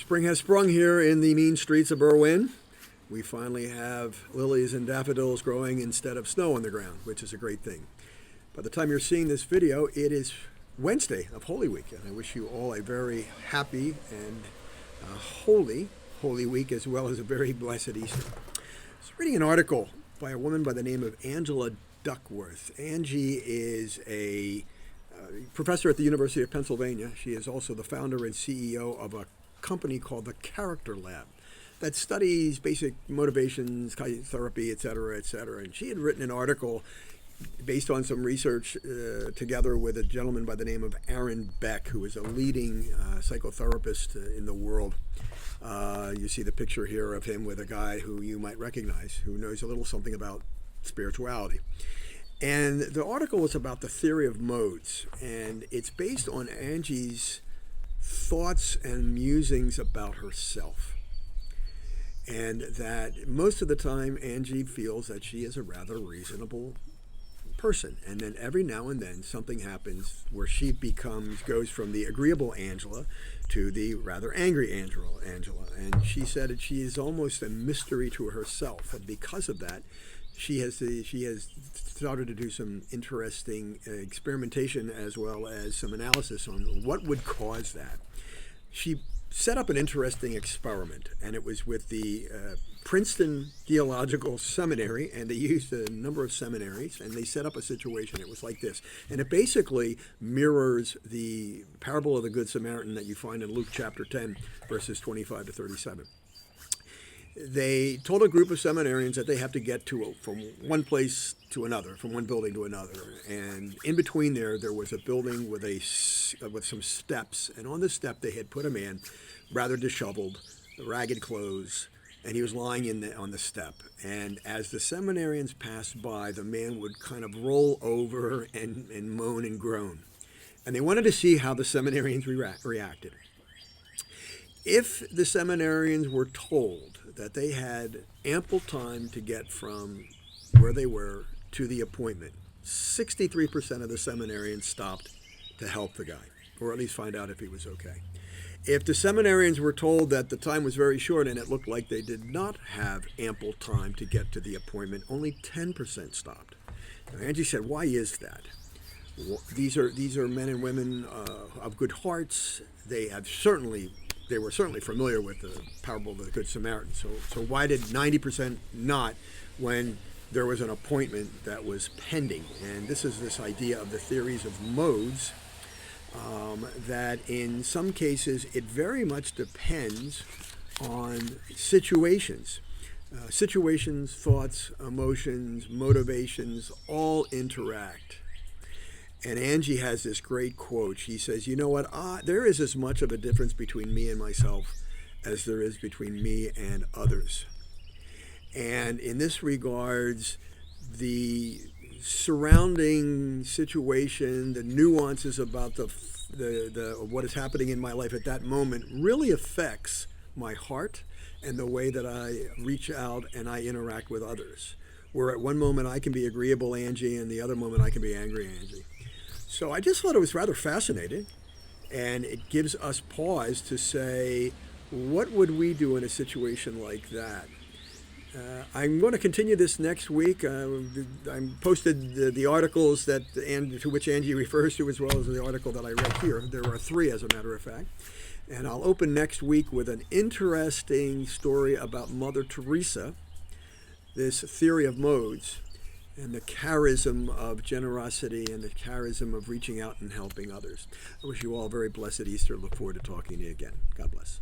Spring has sprung here in the mean streets of Berwyn. We finally have lilies and daffodils growing instead of snow on the ground, which is a great thing. By the time you're seeing this video, it is Wednesday of Holy Week, and I wish you all a very happy and holy Week, as well as a very blessed Easter. I was reading an article by a woman by the name of Angela Duckworth. Angie is a professor at the University of Pennsylvania. She is also the founder and CEO of a company called the Character Lab that studies basic motivations, therapy, et cetera, et cetera. And she had written an article based on some research together with a gentleman by the name of Aaron Beck, who is a leading psychotherapist in the world. You see the picture here of him with a guy who you might recognize, who knows a little something about spirituality. And the article was about the theory of modes, and it's based on Angie's thoughts and musings about herself. And that most of the time Angie feels that she is a rather reasonable person. And then every now and then something happens where she goes from the agreeable Angela to the rather angry Angela. And she said that she is almost a mystery to herself. And because of that, she has started to do some interesting experimentation as well as some analysis on what would cause that. She set up an interesting experiment, and it was with the Princeton Theological Seminary, and they used a number of seminaries, and they set up a situation. It was like this, and it basically mirrors the parable of the Good Samaritan that you find in Luke chapter 10, verses 25 to 37. They told a group of seminarians that they have to get from one place to another, from one building to another. And in between there was a building with some steps. And on the step, they had put a man, rather disheveled, ragged clothes, and he was lying on the step. And as the seminarians passed by, the man would kind of roll over and moan and groan. And they wanted to see how the seminarians reacted. If the seminarians were told that they had ample time to get from where they were to the appointment, 63% of the seminarians stopped to help the guy, or at least find out if he was okay. If the seminarians were told that the time was very short and it looked like they did not have ample time to get to the appointment, only 10% stopped. Now, Angie said, why is that? These are men and women of good hearts. They were certainly familiar with the parable of the Good Samaritan. So why did 90% not when there was an appointment that was pending? And this is this idea of the theories of modes, that in some cases it very much depends on situations. Situations, thoughts, emotions, motivations all interact. And Angie has this great quote. She says, you know what, there is as much of a difference between me and myself as there is between me and others. And in this regards, the surrounding situation, the nuances about the what is happening in my life at that moment really affects my heart and the way that I reach out and I interact with others. Where at one moment I can be agreeable Angie, and the other moment I can be angry Angie. So I just thought it was rather fascinating, and it gives us pause to say, what would we do in a situation like that? I'm going to continue this next week. I posted the articles to which Angie refers to, as well as the article that I read here. There are 3, as a matter of fact. And I'll open next week with an interesting story about Mother Teresa, this theory of modes, and the charism of generosity and the charism of reaching out and helping others. I wish you all a very blessed Easter. Look forward to talking to you again. God bless.